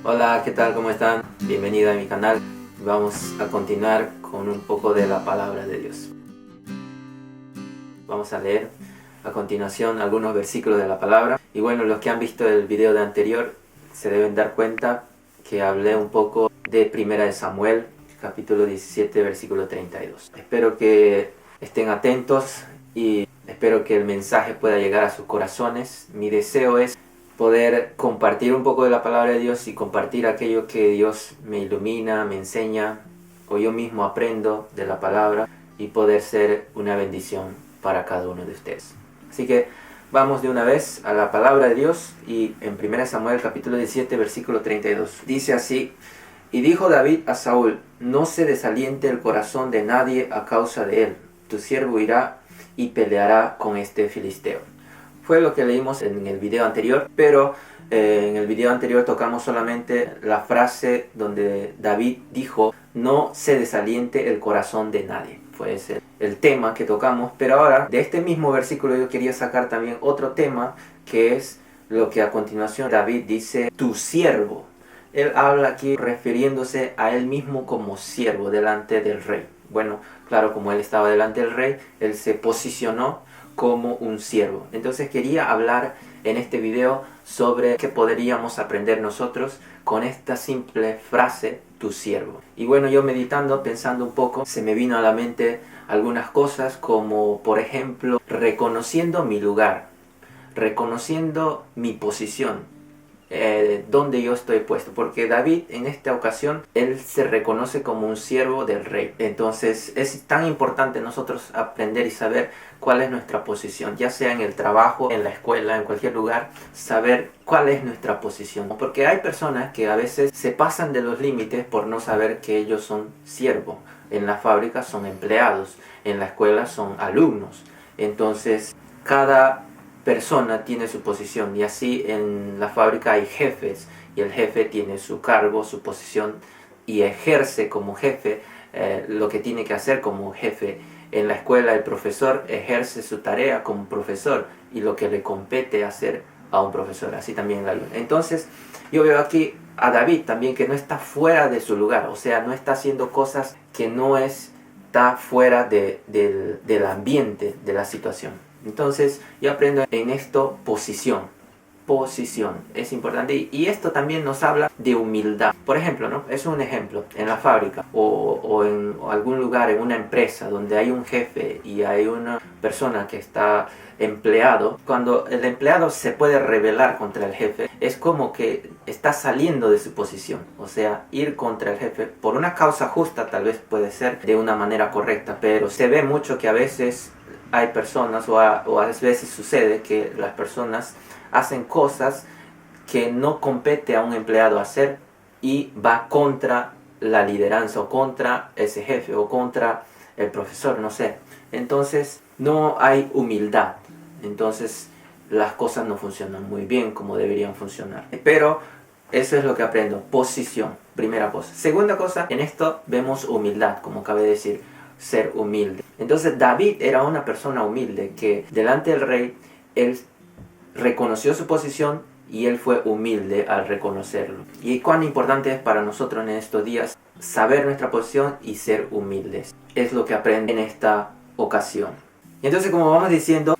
Hola, ¿qué tal? ¿Cómo están? Bienvenida a mi canal. Vamos a continuar con un poco de la palabra de Dios. Vamos a leer a continuación algunos versículos de la palabra. Y bueno, los que han visto el video de anterior se deben dar cuenta que hablé un poco de Primera de Samuel, capítulo 17, versículo 32. Espero que estén atentos y espero que el mensaje pueda llegar a sus corazones. Mi deseo es poder compartir un poco de la palabra de Dios y compartir aquello que Dios me ilumina, me enseña, o yo mismo aprendo de la palabra, y poder ser una bendición para cada uno de ustedes. Así que vamos de una vez a la palabra de Dios, y en 1 Samuel capítulo 17 versículo 32 dice así: y dijo David a Saúl: no se desaliente el corazón de nadie a causa de él, tu siervo irá y peleará con este filisteo. Fue lo que leímos en el video anterior, pero en el video anterior tocamos solamente la frase donde David dijo: no se desaliente el corazón de nadie. Fue ese el tema que tocamos, pero ahora de este mismo versículo yo quería sacar también otro tema, que es lo que a continuación David dice: tu siervo. Él habla aquí refiriéndose a él mismo como siervo delante del rey. Bueno, claro, como él estaba delante del rey, él se posicionó como un siervo. Entonces quería hablar en este video sobre qué podríamos aprender nosotros con esta simple frase: tu siervo. Y bueno, yo meditando, pensando un poco, se me vino a la mente algunas cosas, como por ejemplo reconociendo mi lugar, reconociendo mi posición, donde yo estoy puesto, porque David en esta ocasión él se reconoce como un siervo del rey. Entonces es tan importante nosotros aprender y saber cuál es nuestra posición, ya sea en el trabajo, en la escuela, en cualquier lugar, saber cuál es nuestra posición, porque hay personas que a veces se pasan de los límites por no saber que ellos son siervos. En la fábrica son empleados, en la escuela son alumnos. Entonces cada persona tiene su posición, y así en la fábrica hay jefes, y el jefe tiene su cargo, su posición, y ejerce como jefe lo que tiene que hacer como jefe. En la escuela el profesor ejerce su tarea como profesor y lo que le compete hacer a un profesor, así también el alumno. Entonces yo veo aquí a David también, que no está fuera de su lugar, o sea, no está haciendo cosas que no está fuera del ambiente, de la situación. Entonces yo aprendo en esto posición. Posición es importante, y esto también nos habla de humildad. Por ejemplo, ¿no? Es un ejemplo en la fábrica o en algún lugar, en una empresa donde hay un jefe y hay una persona que está empleado. Cuando el empleado se puede rebelar contra el jefe, es como que está saliendo de su posición. O sea, ir contra el jefe por una causa justa tal vez puede ser de una manera correcta, pero se ve mucho que a veces hay personas o a veces sucede que las personas hacen cosas que no compete a un empleado hacer, y va contra la lideranza o contra ese jefe o contra el profesor, no sé. Entonces no hay humildad, entonces las cosas no funcionan muy bien como deberían funcionar. Pero eso es lo que aprendo: posición, primera cosa. Segunda cosa, en esto vemos humildad, como acabé de decir, ser humilde. Entonces David era una persona humilde, que delante del rey él reconoció su posición y él fue humilde al reconocerlo. Y cuán importante es para nosotros en estos días saber nuestra posición y ser humildes. Es lo que aprendí en esta ocasión. Y entonces, como vamos diciendo,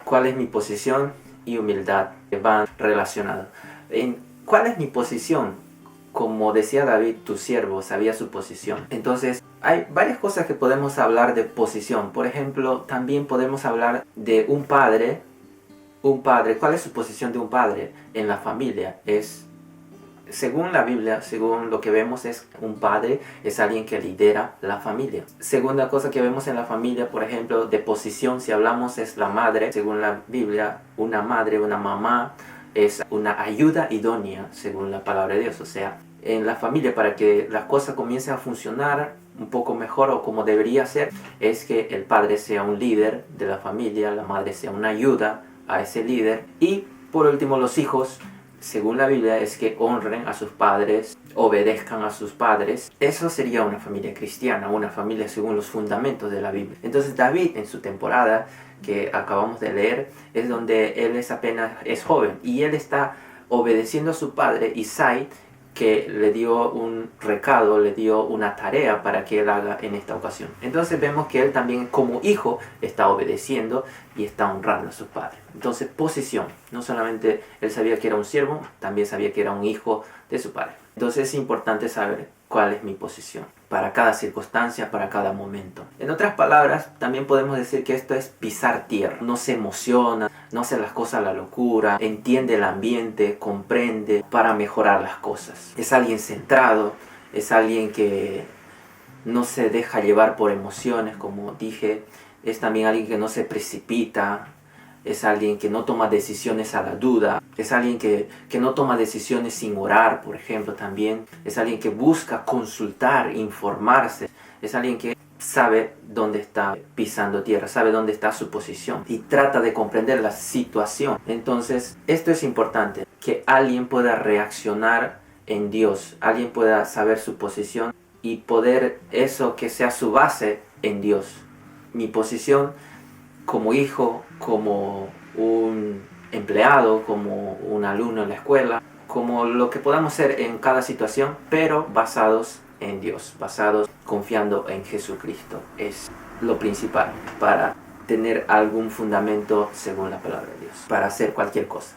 cuál es mi posición y humildad que van relacionados. ¿Cuál es mi posición? Como decía David, tu siervo sabía su posición. Entonces hay varias cosas que podemos hablar de posición. Por ejemplo, también podemos hablar de un padre. Un padre, ¿cuál es su posición de un padre en la familia? Es, según la Biblia, según lo que vemos, es un padre es alguien que lidera la familia. Segunda cosa que vemos en la familia, por ejemplo, de posición, si hablamos, es la madre. Según la Biblia, una madre, una mamá, es una ayuda idónea, según la palabra de Dios. O sea, en la familia, para que las cosas comiencen a funcionar un poco mejor o como debería ser, es que el padre sea un líder de la familia, la madre sea una ayuda a ese líder, y por último los hijos, según la Biblia, es que honren a sus padres, obedezcan a sus padres. Eso sería una familia cristiana, una familia según los fundamentos de la Biblia. Entonces David, en su temporada que acabamos de leer, es donde él apenas es joven, y él está obedeciendo a su padre Isai, que le dio un recado, le dio una tarea para que él haga en esta ocasión. Entonces vemos que él también como hijo está obedeciendo y está honrando a su padre. Entonces posición, no solamente él sabía que era un siervo, también sabía que era un hijo de su padre. Entonces es importante saber cuál es mi posición para cada circunstancia, para cada momento. En otras palabras, también podemos decir que esto es pisar tierra. No se emociona, no hace las cosas a la locura, entiende el ambiente, comprende para mejorar las cosas. Es alguien centrado, es alguien que no se deja llevar por emociones, como dije. Es también alguien que no se precipita. Es alguien que no toma decisiones a la duda. Es alguien que no toma decisiones sin orar, por ejemplo, también. Es alguien que busca consultar, informarse. Es alguien que sabe dónde está pisando tierra, sabe dónde está su posición y trata de comprender la situación. Entonces, esto es importante, que alguien pueda reaccionar en Dios, alguien pueda saber su posición y poder eso que sea su base en Dios. Mi posición como hijo, como un empleado, como un alumno en la escuela, como lo que podamos ser en cada situación, pero basados en Dios, basados confiando en Jesucristo. Es lo principal para tener algún fundamento según la palabra de Dios, para hacer cualquier cosa.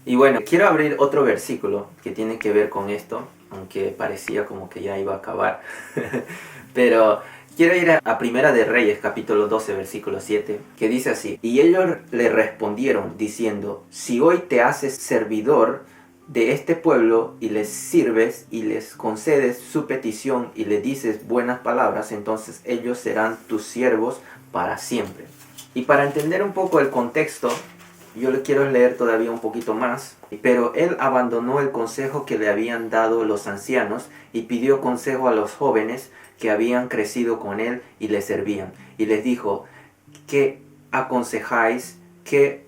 Y bueno, quiero abrir otro versículo que tiene que ver con esto, aunque parecía como que ya iba a acabar, pero quiero ir a Primera de Reyes, capítulo 12, versículo 7, que dice así: y ellos le respondieron diciendo: si hoy te haces servidor de este pueblo y les sirves y les concedes su petición y le dices buenas palabras, entonces ellos serán tus siervos para siempre. Y para entender un poco el contexto, yo le quiero leer todavía un poquito más. Pero él abandonó el consejo que le habían dado los ancianos y pidió consejo a los jóvenes que habían crecido con él y le servían. Y les dijo: ¿qué aconsejáis que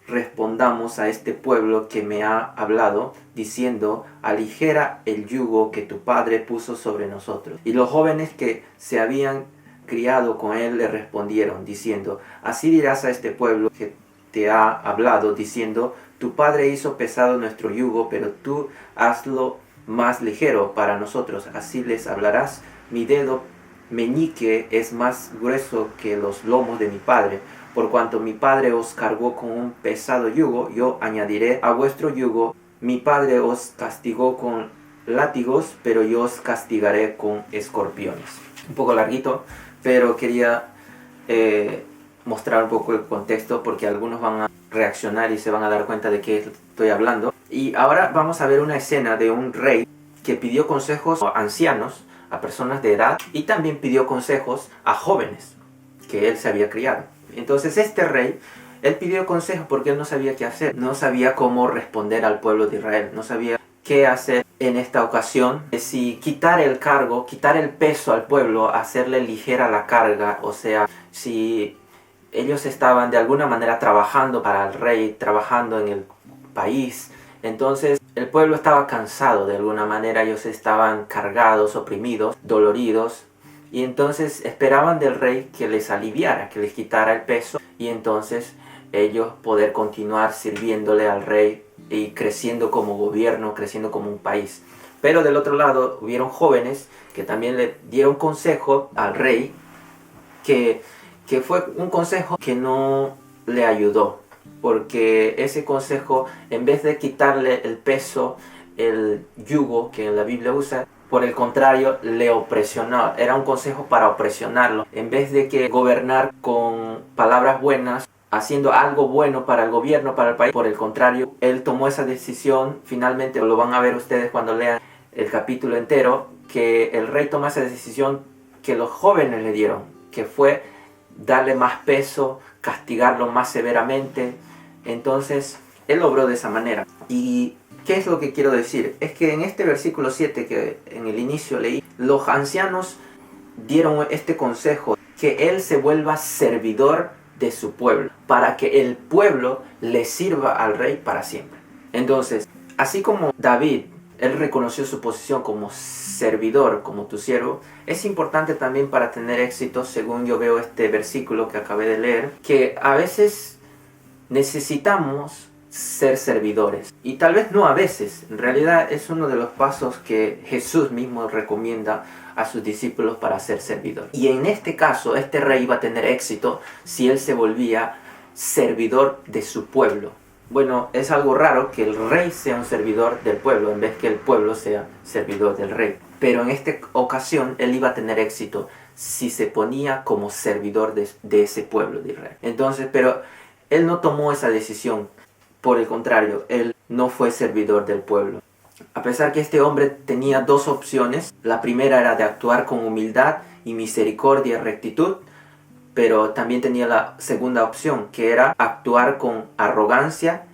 respondamos a este pueblo que me ha hablado, diciendo: aligera el yugo que tu padre puso sobre nosotros? Y los jóvenes que se habían criado con él le respondieron, diciendo: así dirás a este pueblo que te ha hablado, diciendo: tu padre hizo pesado nuestro yugo, pero tú hazlo más ligero para nosotros. Así les hablarás: mi dedo meñique es más grueso que los lomos de mi padre. Por cuanto mi padre os cargó con un pesado yugo, yo añadiré a vuestro yugo. Mi padre os castigó con látigos, pero yo os castigaré con escorpiones. Un poco larguito, pero quería mostrar un poco el contexto, porque algunos van a reaccionar y se van a dar cuenta de qué estoy hablando. Y ahora vamos a ver una escena de un rey que pidió consejos a ancianos, a personas de edad, y también pidió consejos a jóvenes que él se había criado. Entonces este rey, él pidió consejo porque él no sabía qué hacer, no sabía cómo responder al pueblo de Israel, no sabía qué hacer en esta ocasión, si quitar el cargo, quitar el peso al pueblo, hacerle ligera la carga, o sea, si ellos estaban de alguna manera trabajando para el rey, trabajando en el país, entonces el pueblo estaba cansado de alguna manera, ellos estaban cargados, oprimidos, doloridos, y entonces esperaban del rey que les aliviara, que les quitara el peso, y entonces ellos poder continuar sirviéndole al rey y creciendo como gobierno, creciendo como un país. Pero del otro lado hubieron jóvenes que también le dieron consejo al rey, que fue un consejo que no le ayudó, porque ese consejo, en vez de quitarle el peso, el yugo que en la Biblia usa, por el contrario, le opresionó. Era un consejo para opresionarlo. En vez de que gobernar con palabras buenas, haciendo algo bueno para el gobierno, para el país, por el contrario, él tomó esa decisión. Finalmente lo van a ver ustedes cuando lean el capítulo entero, que el rey tomó esa decisión que los jóvenes le dieron, que fue darle más peso, castigarlo más severamente. Entonces él obró de esa manera. ¿Y qué es lo que quiero decir? Es que en este versículo 7 que en el inicio leí, los ancianos dieron este consejo, que él se vuelva servidor de su pueblo, para que el pueblo le sirva al rey para siempre. Entonces, así como David, él reconoció su posición como servidor, como tu siervo, es importante también para tener éxito, según yo veo este versículo que acabé de leer, que a veces necesitamos ser servidores. Y tal vez no a veces, en realidad es uno de los pasos que Jesús mismo recomienda a sus discípulos para ser servidor. Y en este caso, este rey iba a tener éxito si él se volvía servidor de su pueblo. Bueno, es algo raro que el rey sea un servidor del pueblo en vez que el pueblo sea servidor del rey. Pero en esta ocasión él iba a tener éxito si se ponía como servidor de ese pueblo de Israel. Entonces, pero él no tomó esa decisión. Por el contrario, él no fue servidor del pueblo. A pesar que este hombre tenía dos opciones, la primera era de actuar con humildad y misericordia y rectitud, pero también tenía la segunda opción, que era actuar con arrogancia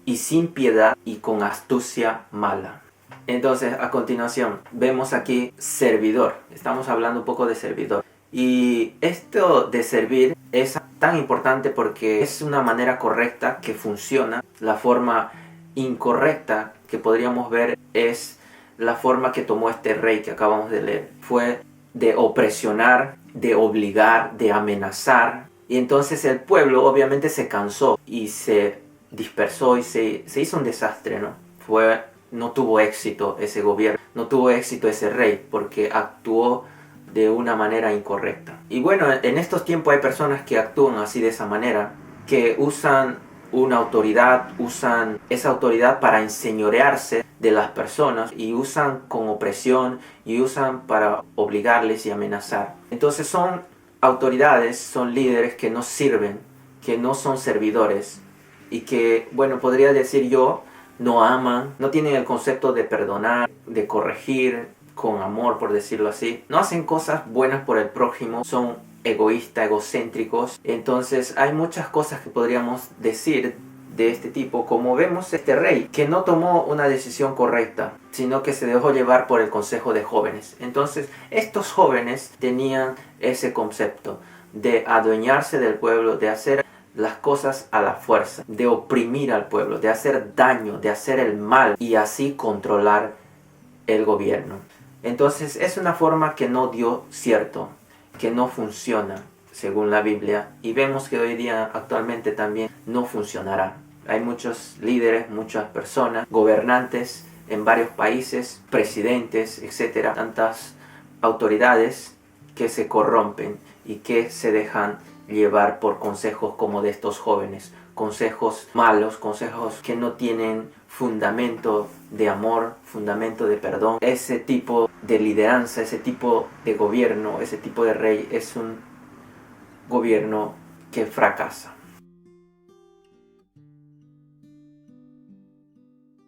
y sin piedad y con astucia mala. Entonces, a continuación, vemos aquí servidor. Estamos hablando un poco de servidor. Y esto de servir es tan importante porque es una manera correcta que funciona. La forma incorrecta que podríamos ver es la forma que tomó este rey que acabamos de leer. Fue de opresionar, de obligar, de amenazar. Y entonces el pueblo obviamente se cansó y se dispersó y se hizo un desastre, ¿no? No tuvo éxito ese gobierno, no tuvo éxito ese rey porque actuó de una manera incorrecta. Y bueno, en estos tiempos hay personas que actúan así de esa manera, que usan una autoridad, usan esa autoridad para enseñorearse de las personas y usan con opresión y usan para obligarles y amenazar. Entonces son autoridades, son líderes que no sirven, que no son servidores y que, bueno, podría decir yo, no aman, no tienen el concepto de perdonar, de corregir con amor, por decirlo así. No hacen cosas buenas por el prójimo, son egoístas, egocéntricos. Entonces hay muchas cosas que podríamos decir de este tipo, como vemos este rey, que no tomó una decisión correcta, sino que se dejó llevar por el consejo de jóvenes. Entonces estos jóvenes tenían ese concepto de adueñarse del pueblo, de hacer las cosas a la fuerza, de oprimir al pueblo, de hacer daño, de hacer el mal y así controlar el gobierno. Entonces es una forma que no dio cierto, que no funciona según la Biblia, y vemos que hoy día actualmente también no funcionará. Hay muchos líderes, muchas personas, gobernantes en varios países, presidentes, etcétera, tantas autoridades que se corrompen y que se dejan llevar por consejos como de estos jóvenes, consejos malos, consejos que no tienen fundamento de amor, fundamento de perdón. Ese tipo de lideranza, ese tipo de gobierno, ese tipo de rey es un gobierno que fracasa.